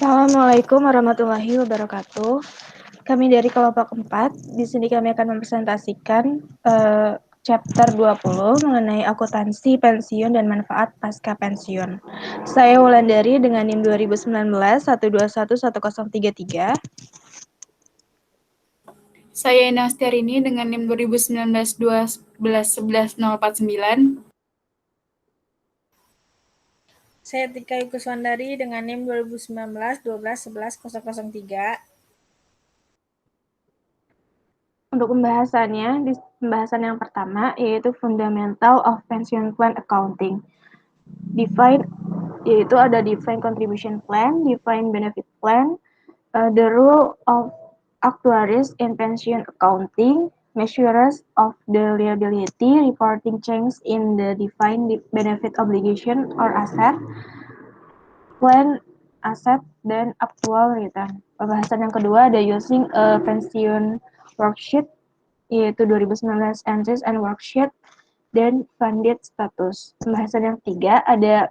Assalamualaikum warahmatullahi wabarakatuh. Kami dari kelompok 4, di sini kami akan mempresentasikan chapter 20 mengenai akuntansi pensiun dan manfaat pasca pensiun. Saya Wulandari dengan NIM 2019 1211033. Saya Ina Astiarini dengan NIM 2019 1211049. Saya Tika Yukuswandari dengan NIM 2019 1211003. Untuk pembahasannya, di pembahasan yang pertama yaitu Fundamental of Pension Plan Accounting. Define, yaitu ada Define Contribution Plan, Define Benefit Plan, the role of actuaries in pension accounting, measures of the liability, reporting change in the defined benefit obligation or asset, plan asset, dan actual return. Pembahasan yang kedua ada using a pension worksheet, yaitu 2019 entries and worksheet, dan funded status. Pembahasan yang ketiga ada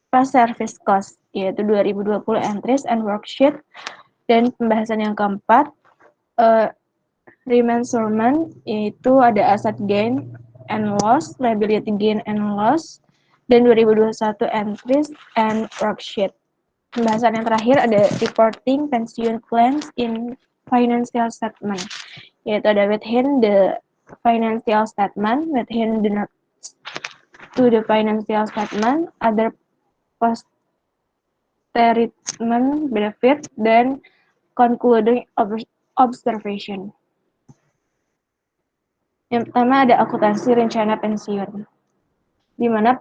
past service cost, yaitu 2020 entries and worksheet. Dan pembahasan yang keempat, remeasurement, yaitu ada asset gain and loss, liability gain and loss, dan 2021 entries and worksheet. Pembahasan yang terakhir ada reporting pension plans in financial statement, yaitu ada within the financial statement, within the notes to the financial statement, other post-retirement benefit, dan concluding observation. Yang pertama ada akuntansi rencana pensiun, di mana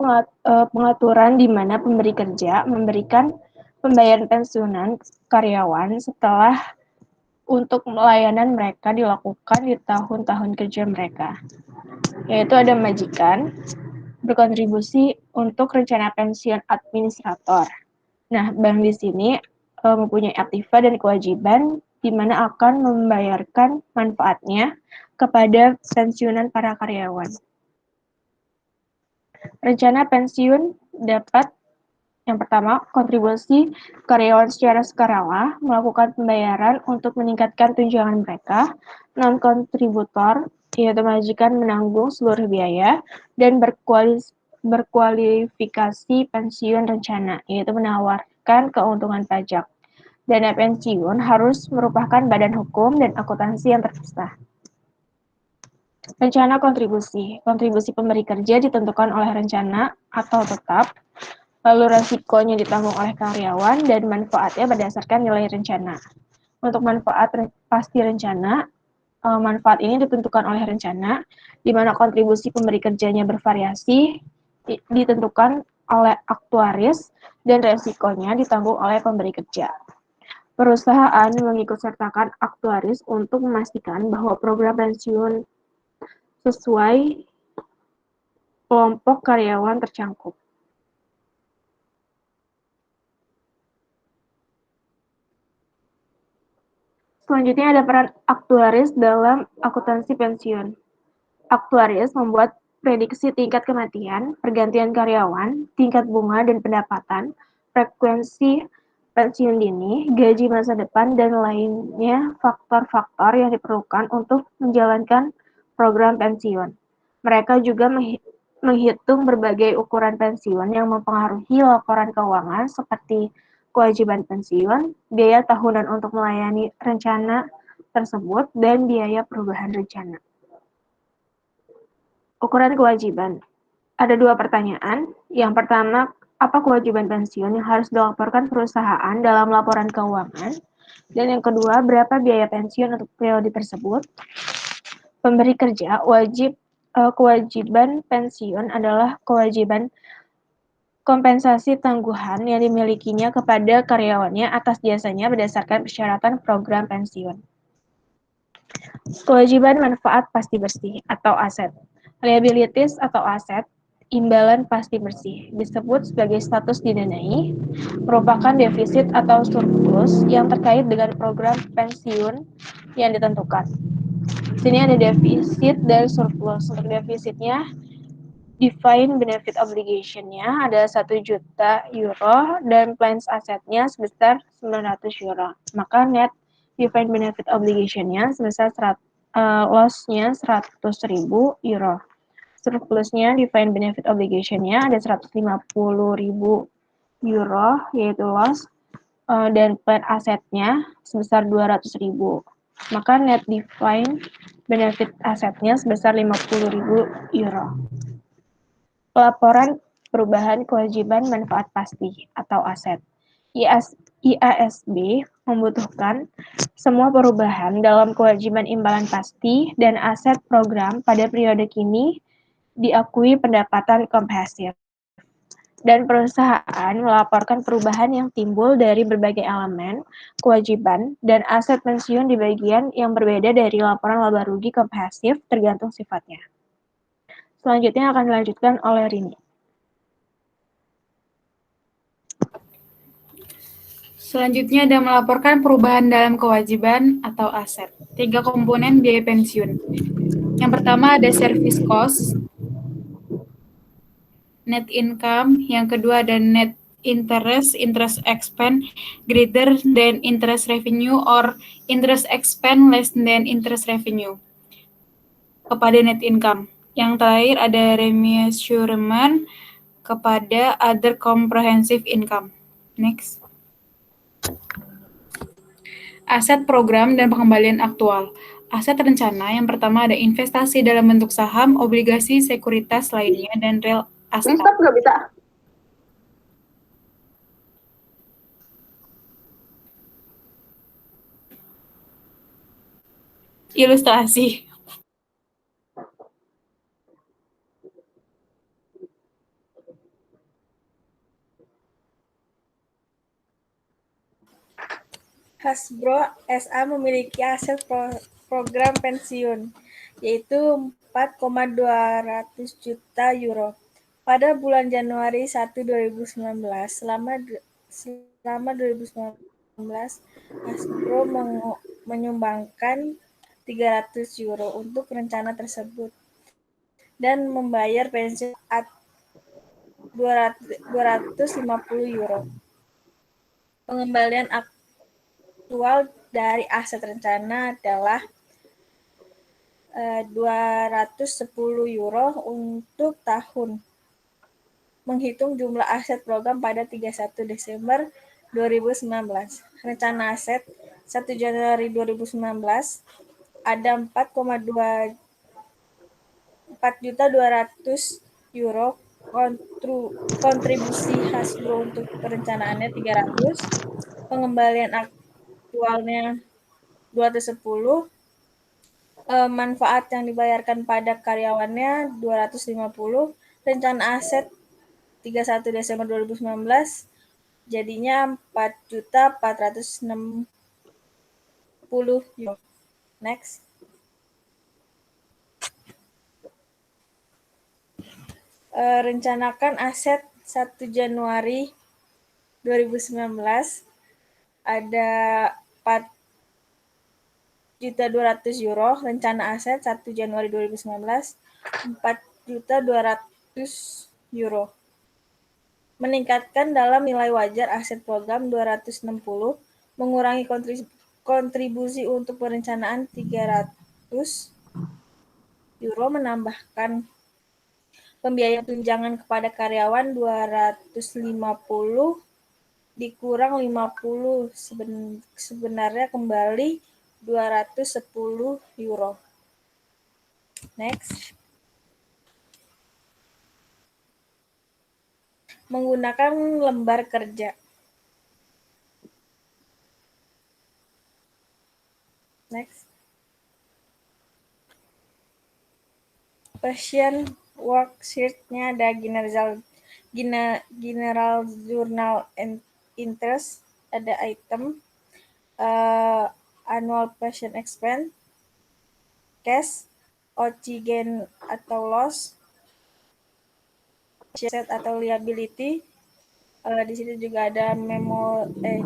pengaturan di mana pemberi kerja memberikan pembayaran pensiunan karyawan setelah untuk pelayanan mereka dilakukan di tahun-tahun kerja mereka. Yaitu ada majikan berkontribusi untuk rencana pensiun administrator. Nah, bank di sini mempunyai aktiva dan kewajiban di mana akan membayarkan manfaatnya kepada pensiunan para karyawan. Rencana pensiun dapat yang pertama, kontribusi karyawan secara sukarela melakukan pembayaran untuk meningkatkan tunjangan mereka. Non-kontributor, yaitu majikan menanggung seluruh biaya dan berkualifikasi pensiun rencana, yaitu menawarkan keuntungan pajak. Dana pensiun harus merupakan badan hukum dan akuntansi yang terpisah. Rencana kontribusi. Kontribusi pemberi kerja ditentukan oleh rencana atau tetap, lalu resikonya ditanggung oleh karyawan, dan manfaatnya berdasarkan nilai rencana. Untuk manfaat pasti rencana, manfaat ini ditentukan oleh rencana, di mana kontribusi pemberi kerjanya bervariasi, ditentukan oleh aktuaris, dan resikonya ditanggung oleh pemberi kerja. Perusahaan mengikutsertakan aktuaris untuk memastikan bahwa program pensiun sesuai kelompok karyawan tercakup. Selanjutnya ada peran aktuaris dalam akuntansi pensiun. Aktuaris membuat prediksi tingkat kematian, pergantian karyawan, tingkat bunga dan pendapatan, frekuensi pensiun dini, gaji masa depan, dan lainnya faktor-faktor yang diperlukan untuk menjalankan program pensiun. Mereka juga menghitung berbagai ukuran pensiun yang mempengaruhi laporan keuangan seperti kewajiban pensiun, biaya tahunan untuk melayani rencana tersebut, dan biaya perubahan rencana. Ukuran kewajiban. Ada dua pertanyaan. Yang pertama, apa kewajiban pensiun yang harus dilaporkan perusahaan dalam laporan keuangan? Dan yang kedua, berapa biaya pensiun untuk periode tersebut? Pemberi kerja kewajiban pensiun adalah kewajiban kompensasi tangguhan yang dimilikinya kepada karyawannya atas jasanya berdasarkan persyaratan program pensiun. Kewajiban manfaat pasti bersih atau aset. Liabilities atau aset, imbalan pasti bersih, disebut sebagai status didanai, merupakan defisit atau surplus yang terkait dengan program pensiun yang ditentukan. Di sini ada defisit dan surplus. Untuk defisitnya Defined benefit obligation-nya ada 1 juta euro dan plans asetnya sebesar 900 euro. Maka net defined benefit obligation-nya sebesar loss-nya 100.000 euro. Surplusnya defined benefit obligation-nya ada 150.000 euro yaitu loss dan plan asetnya sebesar 200.000. Maka net defined benefit asetnya sebesar 50.000 euro. Pelaporan perubahan kewajiban manfaat pasti atau aset. IASB membutuhkan semua perubahan dalam kewajiban imbalan pasti dan aset program pada periode kini diakui pendapatan komprehensif. Dan perusahaan melaporkan perubahan yang timbul dari berbagai elemen, kewajiban, dan aset pensiun di bagian yang berbeda dari laporan laba rugi komprehensif tergantung sifatnya. Selanjutnya akan dilanjutkan oleh Rini. Selanjutnya ada melaporkan perubahan dalam kewajiban atau aset. 3 komponen biaya pensiun. Yang pertama ada service cost, net income, yang kedua ada net interest expense greater than interest revenue or interest expense less than interest revenue kepada net income. Yang terakhir ada remeasurement kepada other comprehensive income. Next. Aset program dan pengembalian aktual. Aset rencana yang pertama ada investasi dalam bentuk saham, obligasi, sekuritas lainnya, dan real estate. Stop nggak bisa? Ilustrasi. Hasbro SA memiliki aset program pensiun, yaitu 4,200 juta euro. Pada bulan Januari 1, 2019, selama 2019, Hasbro menyumbangkan 300 euro untuk rencana tersebut dan membayar pensiun 250 euro. Pengembalian aktual dari aset rencana adalah 210 euro untuk tahun. Menghitung jumlah aset program pada 31 Desember 2019. Rencana aset 1 Januari 2019 ada 4,2 4.200 euro. Kontribusi Hasbro untuk perencanaannya 300, pengembalian aktualnya 210, manfaat yang dibayarkan pada karyawannya 250, rencana aset 31 Desember 2019 jadinya 4.460 euro. Next. Rencanakan aset 1 Januari 2019 ada 4.200 euro. Rencana aset 1 Januari 2019 4.200 euro. Meningkatkan dalam nilai wajar aset program 260, mengurangi kontribusi untuk perencanaan 300 euro, menambahkan pembiayaan tunjangan kepada karyawan 250 dikurang 50 sebenarnya kembali 210 euro. Next. Menggunakan lembar kerja. Next. Passion worksheet-nya ada general journal interest, ada item, annual passion expense, cash, OC gain atau loss, asset atau liability. Di sini juga ada memo di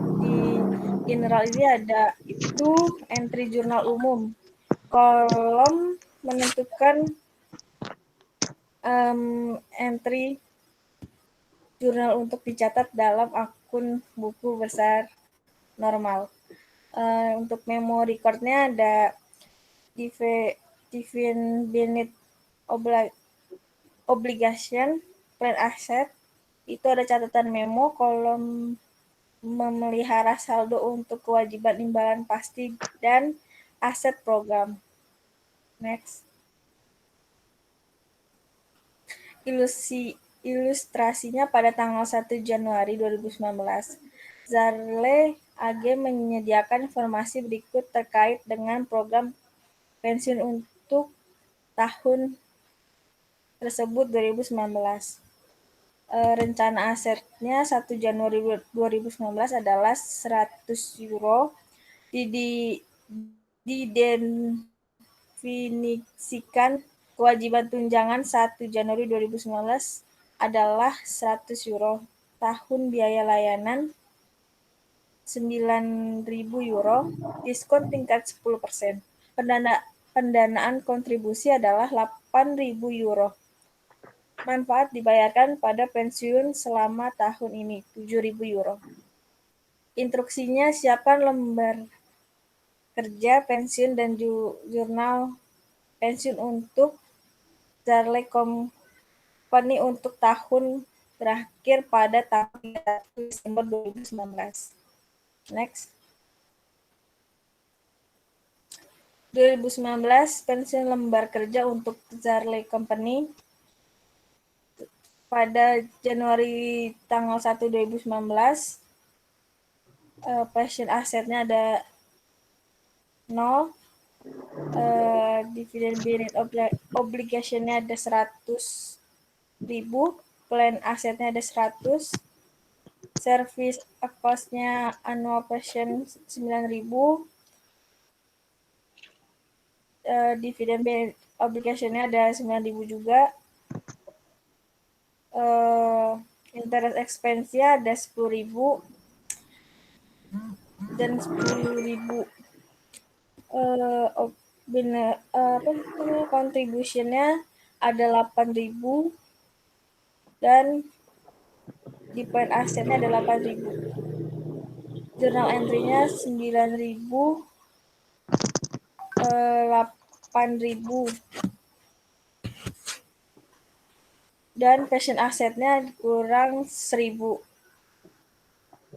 general ini ada itu entry jurnal umum. Kolom menentukan entry jurnal untuk dicatat dalam akun buku besar normal. Untuk memo recordnya ada definite obligation, plan asset, itu ada catatan memo, kolom memelihara saldo untuk kewajiban imbalan pasti, dan aset program. Next. Ilustrasinya pada tanggal 1 Januari 2019, Zarle AG menyediakan informasi berikut terkait dengan program pensiun untuk tahun tersebut 2019. Rencana asetnya 1 Januari 2019 adalah 100 euro. Didefinisikan kewajiban tunjangan 1 Januari 2019 adalah 100 euro. Tahun biaya layanan 9.000 euro, diskon tingkat 10%. Pendanaan kontribusi adalah 8.000 euro. Manfaat dibayarkan pada pensiun selama tahun ini, 7.000 euro. Instruksinya, siapkan lembar kerja pensiun dan jurnal pensiun untuk Zarle Company untuk tahun berakhir pada tanggal 31 Desember 2019. Next. 2019 pensiun lembar kerja untuk Zarle Company pada Januari tanggal 1 2019. Pensiun asetnya ada 0, dividend benefit obligation-nya ada 100.000, plan asetnya ada 100, service cost-nya annual pension 9.000, dividend benefit obligation-nya ada 9.000 juga, interest expense-nya ada 10.000 dan 10.000 contribution-nya ada 8.000 dan di plan asetnya ada 8.000. Journal entry-nya 9.000, 8.000 dan pension asetnya kurang 1.000.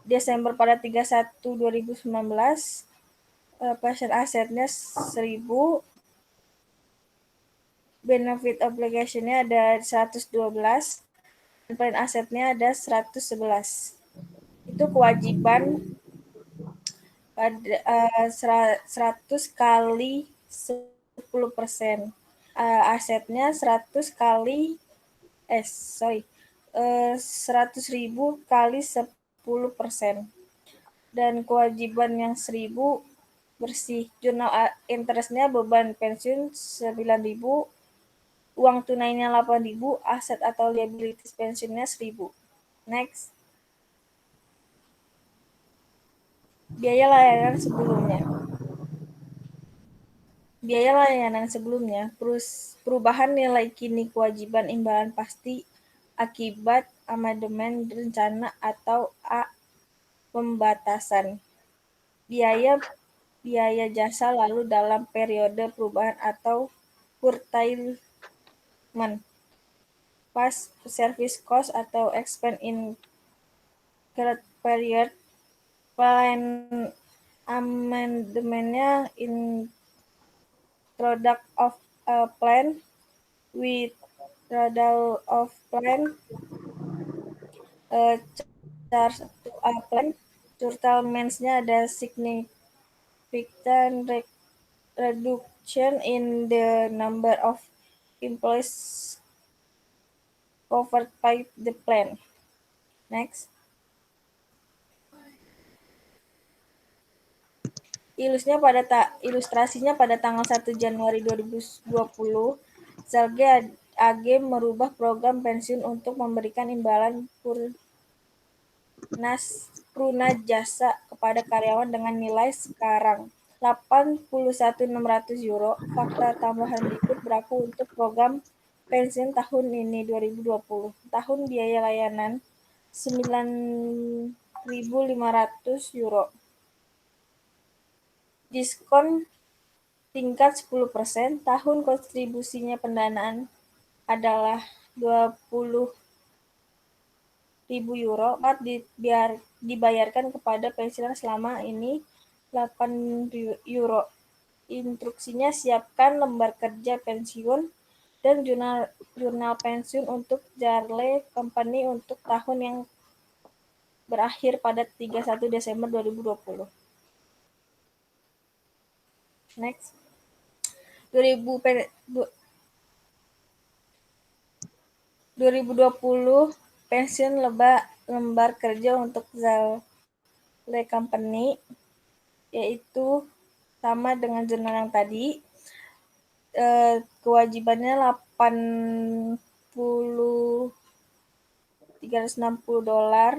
Desember pada 31 2019, pension asetnya 1.000, benefit obligation-nya ada 112, dan plan asetnya ada 111. Itu kewajiban pada 100 kali 10%. Asetnya 100 kali 100.000 kali 10%. Dan kewajiban yang 1.000 bersih. Jurnal interest-nya beban pensiun 9.000, uang tunainya 8.000, aset atau liabilities pensiunnya 1.000. Next. Biaya layanan sebelumnya. Biaya layanan sebelumnya, perubahan nilai kini kewajiban imbalan pasti akibat amandemen rencana atau A. Pembatasan. Biaya jasa lalu dalam periode perubahan atau curtailment. Past service cost atau expense in current period. Plan amendment-nya introduction of a plan, withdrawal of plan, charge to a plan. Curtailments-nya ada significant reduction in the number of employees covered by the plan. Next. Ilustrasinya pada tanggal 1 Januari 2020, Zarle AG merubah program pensiun untuk memberikan imbalan prunajasa kepada karyawan dengan nilai sekarang 81.600 euro. Fakta tambahan berikut berlaku untuk program pensiun tahun ini 2020. Tahun biaya layanan 9.500 euro. Diskon tingkat 10%, tahun kontribusinya pendanaan adalah 20.000 euro, dibayarkan kepada pensiunan selama ini 8 euro. Instruksinya siapkan lembar kerja pensiun dan jurnal pensiun untuk Jarle Company untuk tahun yang berakhir pada 31 Desember 2020. Next. 2020 pensiun lembar kerja untuk Jarle Company, yaitu sama dengan jurnal yang tadi. Kewajibannya 360 dolar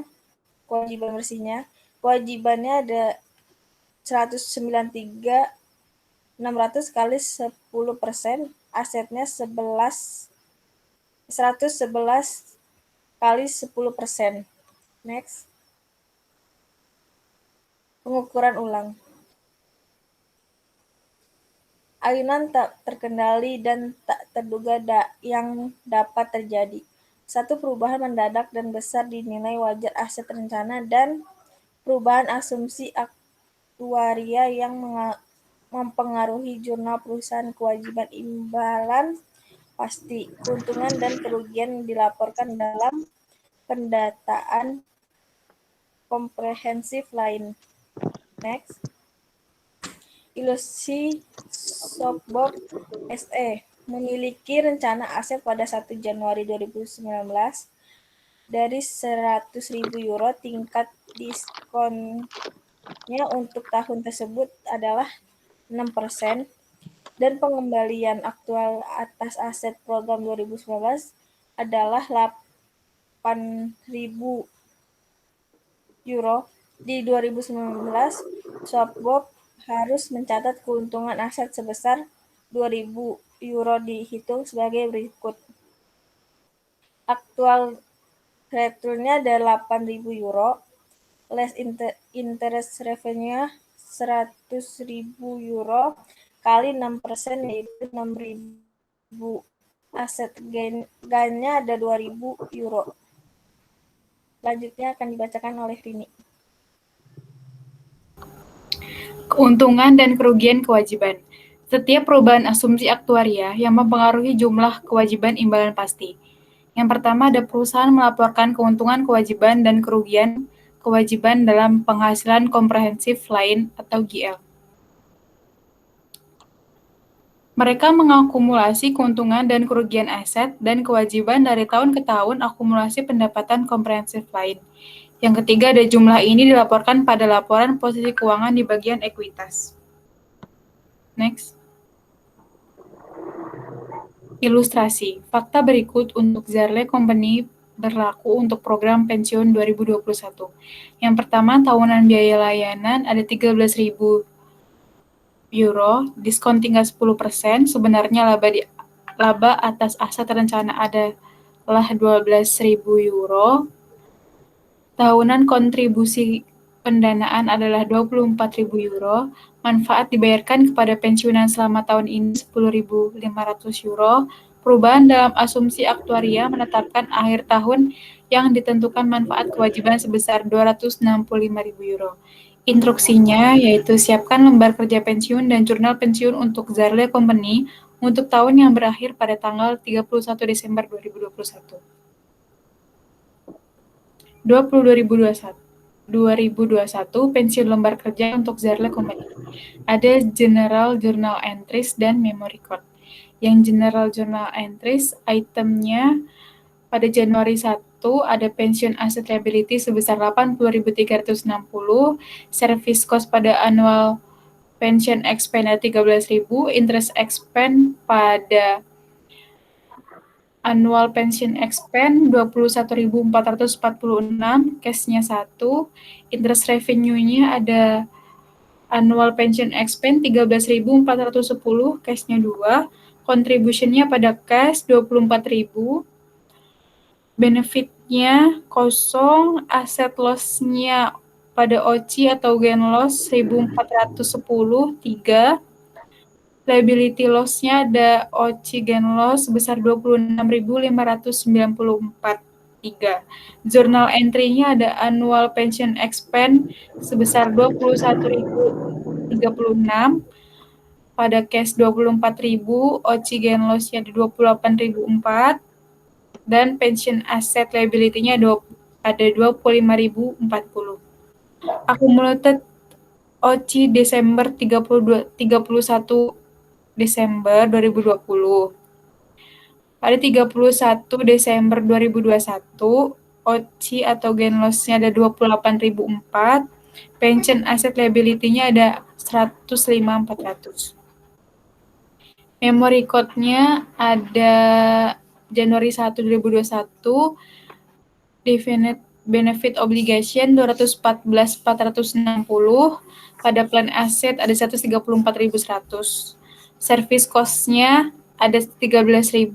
kewajiban bersihnya. Kewajibannya ada 193.600 kali 10%, asetnya 111 kali 10%. Next. Pengukuran ulang. Ayunan tak terkendali dan tak terduga yang dapat terjadi. Satu, perubahan mendadak dan besar dinilai wajar aset rencana, dan perubahan asumsi aktuaria yang mempengaruhi jurnal perusahaan. Kewajiban imbalan pasti. Keuntungan dan kerugian dilaporkan dalam pendataan komprehensif lain. Next. Ilusi Shopbox SE memiliki rencana aset pada 1 Januari 2019 dari 100.000 euro. Tingkat diskonnya untuk tahun tersebut adalah 6%, dan pengembalian aktual atas aset program 2019 adalah 8.000 euro. Di 2019, Shopbox harus mencatat keuntungan aset sebesar 2.000 euro, dihitung sebagai berikut. Aktual returnnya ada 8.000 euro, less interest revenue 100.000 euro kali 6%, yaitu 6.000. Aset gainnya ada 2.000 euro. Selanjutnya akan dibacakan oleh Rini. Keuntungan dan kerugian kewajiban. Setiap perubahan asumsi aktuaria yang mempengaruhi jumlah kewajiban imbalan pasti. Yang pertama, ada perusahaan melaporkan keuntungan kewajiban dan kerugian kewajiban dalam penghasilan komprehensif lain atau GL. Mereka mengakumulasi keuntungan dan kerugian aset dan kewajiban dari tahun ke tahun akumulasi pendapatan komprehensif lain. Yang ketiga, ada jumlah ini dilaporkan pada laporan posisi keuangan di bagian ekuitas. Next. Ilustrasi. Fakta berikut untuk Jarle Company berlaku untuk program pensiun 2021. Yang pertama, tahunan biaya layanan ada 13.000 euro, diskon tinggal 10%, sebenarnya laba atas aset rencana adalah 12.000 euro. Tahunan kontribusi pendanaan adalah 24.000 euro. Manfaat dibayarkan kepada pensiunan selama tahun ini 10.500 euro. Perubahan dalam asumsi aktuaria menetapkan akhir tahun yang ditentukan manfaat kewajiban sebesar 265.000 euro. Instruksinya yaitu siapkan lembar kerja pensiun dan jurnal pensiun untuk Jarle Company untuk tahun yang berakhir pada tanggal 31 Desember 2021. 2021 pensiun lembar kerja untuk Jarle Company. Ada General Journal Entries dan Memory Code. Yang General Journal Entries itemnya pada Januari 1 ada pensiun aset liability sebesar 80.360, service cost pada annual pension expense 13.000, interest expense pada annual pension expense 21.446, cash-nya 1, interest revenue-nya ada annual pension expense 13.410, cash-nya 2, contribution-nya pada cash 24.000, benefit-nya kosong, asset loss-nya pada OCI atau gain loss 1.410, 3. Liability loss-nya ada OCI gain loss sebesar 26.594, 3. Journal entry-nya ada annual pension expense sebesar 21.036, pada cash 24.000, OCI gain loss-nya ada 28.004, dan pension asset liability-nya ada 25.040. Accumulated OCI Desember 31 Desember 2020. Pada 31 Desember 2021, OCI atau gain loss-nya ada 28.004, pension asset liability-nya ada 105.400. Memory code-nya ada Januari 1, 2021, definite benefit obligation 214.460, pada plan aset ada 134.100. Service cost-nya ada 13.000,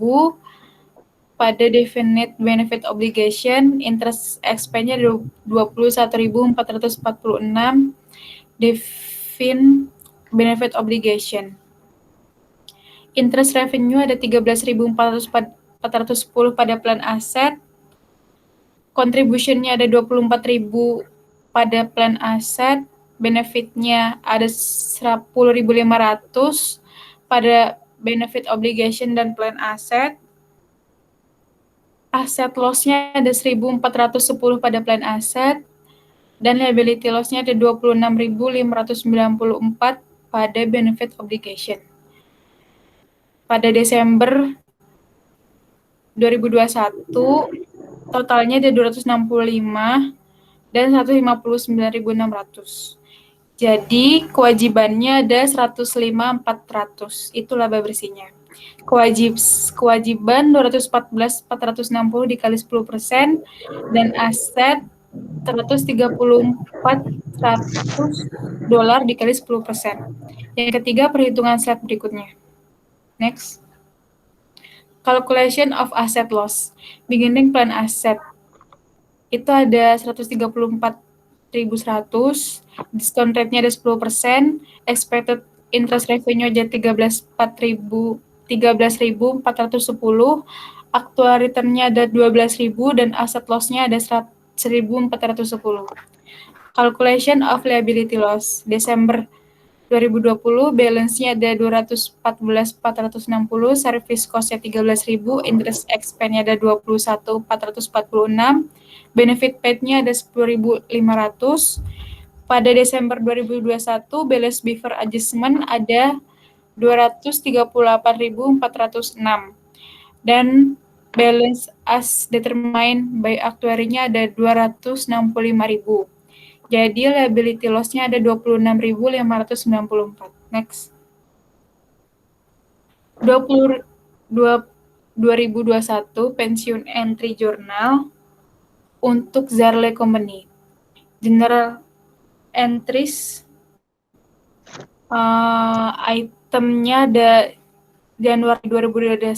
pada definite benefit obligation, interest expense-nya 21.446, define benefit obligation. Interest revenue ada 13.410 pada plan aset, contribution-nya ada 24.000 pada plan aset, benefit-nya ada 10.500 pada benefit obligation dan plan aset, asset loss-nya ada 1.410 pada plan aset, dan liability loss-nya ada 26.594 pada benefit obligation. Pada Desember 2021, totalnya ada 265 dan 159.600. Jadi kewajibannya ada 105.400. Itu laba bersihnya. Kewajiban 214.460 dikali 10% dan aset 134.100 dikali 10%. Yang ketiga, perhitungan slide berikutnya. Next. Calculation of asset loss. Beginning plan asset. Itu ada 134.100, discount rate-nya ada 10%, expected interest revenue aja 13.410, actual return-nya ada 12.000, dan asset loss-nya ada 1.410. Calculation of liability loss. Desember 2020, balance-nya ada 214.460, service cost-nya 13.000, interest expense-nya ada 21.446, benefit paid-nya ada 10.500. Pada Desember 2021, balance before adjustment ada 238.406, dan balance as determined by actuary-nya ada 265.000. Jadi liability loss-nya ada 26.594. Next. 2021 pensiun entry journal untuk Zarle Company. General entries itemnya ada Januari 2021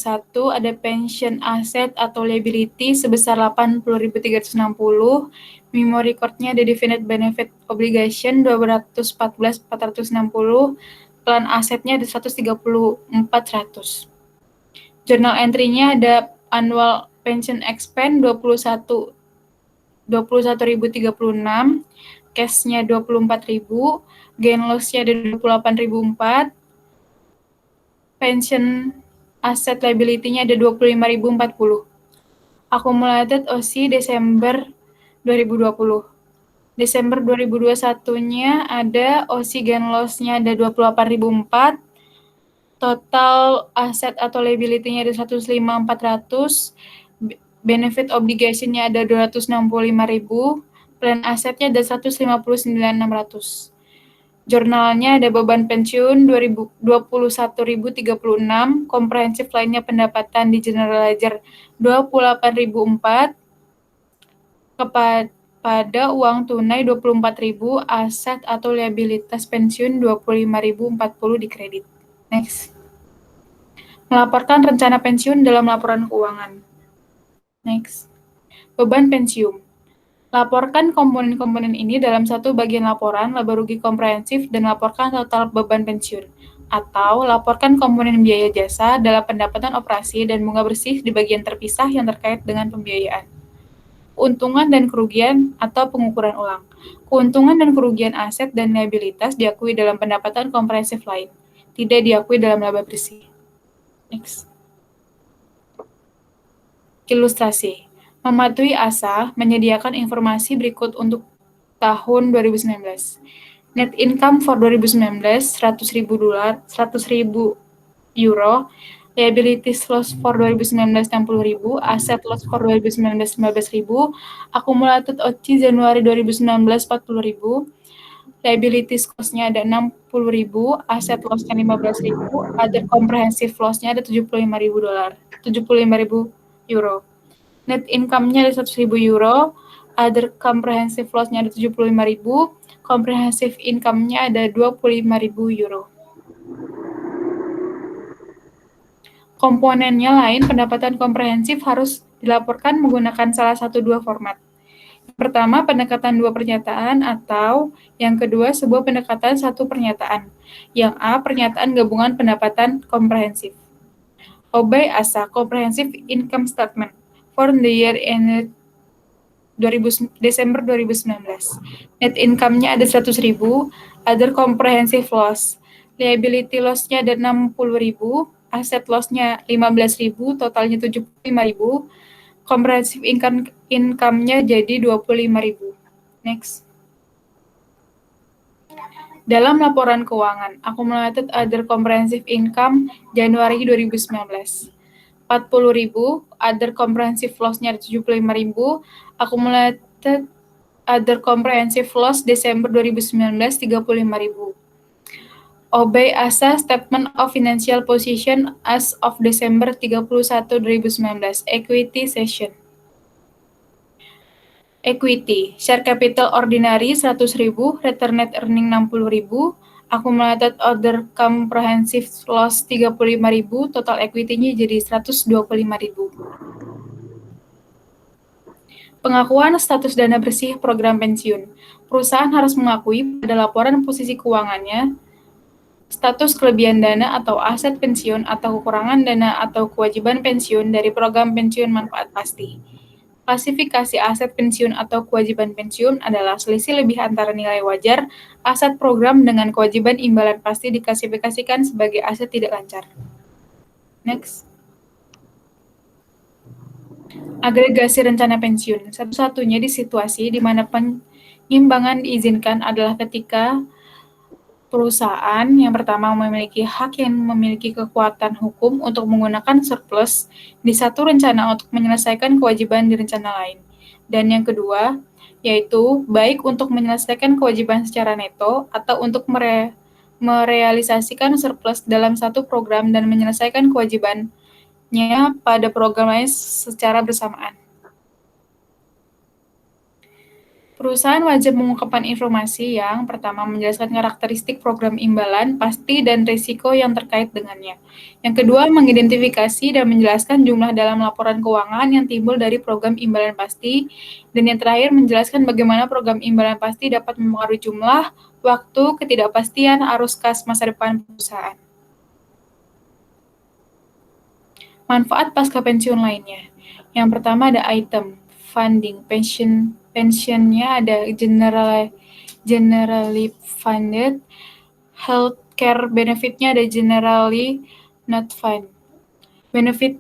ada pension asset atau liability sebesar 80.360, memory code-nya ada definite benefit obligation 214.460, plan asetnya ada 134.100. Journal entry-nya ada annual pension expense 21.036, cash-nya 24.000, gain loss-nya ada 28.004, pension asset liability-nya ada 25.040. Accumulated OCI Desember 2020. Desember 2021-nya ada OCI gain loss-nya ada 28.004. Total aset atau liability-nya ada 105.400. Benefit obligation-nya ada 265.000. Plan asetnya ada 159.600. Jurnalnya ada beban pensiun 21.036, komprehensif lainnya pendapatan di general ledger 28.004, kepada uang tunai 24.000, aset atau liabilitas pensiun 25.040 di kredit. Next. Melaporkan rencana pensiun dalam laporan keuangan. Next. Beban pensiun. Laporkan komponen-komponen ini dalam satu bagian laporan laba rugi komprehensif dan laporkan total beban pensiun. Atau laporkan komponen biaya jasa dalam pendapatan operasi dan bunga bersih di bagian terpisah yang terkait dengan pembiayaan. Keuntungan dan kerugian atau pengukuran ulang. Keuntungan dan kerugian aset dan liabilitas diakui dalam pendapatan komprehensif lain, tidak diakui dalam laba bersih. Next. Ilustrasi. Mematuhi ASA menyediakan informasi berikut untuk tahun 2019. Net income for 2019 $100.000, 100.000 euro. Liabilities loss for 2019 60.000, asset loss for 2019 15.000, accumulated OC Januari 2019 40.000, liabilities cost-nya ada 60.000, asset loss-nya 15.000, other comprehensive loss-nya ada $75.000, 75.000 euro. Net income-nya ada 100.000 euro, other comprehensive loss-nya ada 75.000, comprehensive income-nya ada 25.000 euro. Komponennya lain, pendapatan komprehensif harus dilaporkan menggunakan salah satu dua format. Yang pertama, pendekatan dua pernyataan, atau yang kedua, sebuah pendekatan satu pernyataan. Yang A, pernyataan gabungan pendapatan komprehensif. OB ASA, Comprehensive Income Statement for the year ended Desember 2019. Net income-nya ada 100.000, other comprehensive loss. Liability loss-nya ada 60.000, asset loss-nya 15.000, totalnya 75.000. Comprehensive income-nya jadi 25.000. Next. Dalam laporan keuangan, accumulated other comprehensive income Januari 2019. 40.000, other comprehensive loss-nya 75.000, accumulated other comprehensive loss Desember 2019 35.000. OB ASA Statement of Financial Position as of Desember 31, 2019. Equity Session. Equity, share capital ordinary 100.000, return net earning 60.000, accumulated other comprehensive loss 35.000, total equity-nya jadi 125.000. Pengakuan status dana bersih program pensiun. Perusahaan harus mengakui pada laporan posisi keuangannya status kelebihan dana atau aset pensiun atau kekurangan dana atau kewajiban pensiun dari program pensiun manfaat pasti. Klasifikasi aset pensiun atau kewajiban pensiun adalah selisih lebih antara nilai wajar aset program dengan kewajiban imbalan pasti diklasifikasikan sebagai aset tidak lancar. Next. Agregasi rencana pensiun. Satu-satunya di situasi di mana penyimbangan diizinkan adalah ketika perusahaan yang pertama memiliki hak yang memiliki kekuatan hukum untuk menggunakan surplus di satu rencana untuk menyelesaikan kewajiban di rencana lain. Dan yang kedua, yaitu baik untuk menyelesaikan kewajiban secara neto atau untuk merealisasikan surplus dalam satu program dan menyelesaikan kewajibannya pada program lain secara bersamaan. Perusahaan wajib mengungkapkan informasi yang pertama menjelaskan karakteristik program imbalan pasti dan risiko yang terkait dengannya. Yang kedua, mengidentifikasi dan menjelaskan jumlah dalam laporan keuangan yang timbul dari program imbalan pasti. Dan yang terakhir, menjelaskan bagaimana program imbalan pasti dapat mempengaruhi jumlah, waktu, ketidakpastian, arus kas masa depan perusahaan. Manfaat pasca pensiun lainnya. Yang pertama ada item, funding, pensionnya ada generally funded, healthcare benefitnya ada generally not fund. Benefit,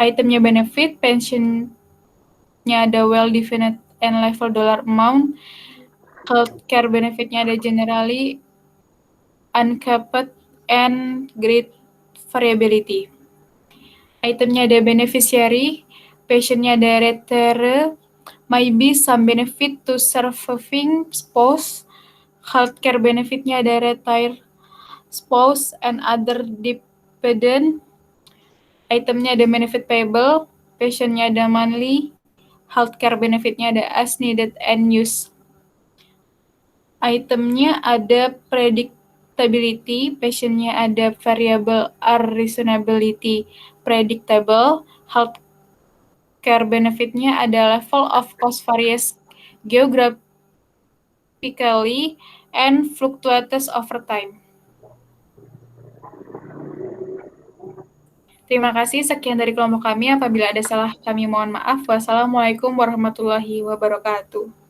itemnya benefit, pensionnya ada well defined and level dollar amount, healthcare benefitnya ada generally uncapped and great variability. Itemnya ada beneficiary, pensionnya ada retire, maybe some benefit to surviving spouse, healthcare benefitnya ada retire spouse and other dependent, itemnya ada benefit payable, pensionnya ada monthly, healthcare benefitnya ada as needed and use. Itemnya ada Stability, passionnya ada variable are reasonability predictable, healthcare benefitnya ada level of cost varies geographically and fluctuates over time. Terima kasih, sekian dari kelompok kami. Apabila ada salah kami mohon maaf. Wassalamualaikum warahmatullahi wabarakatuh.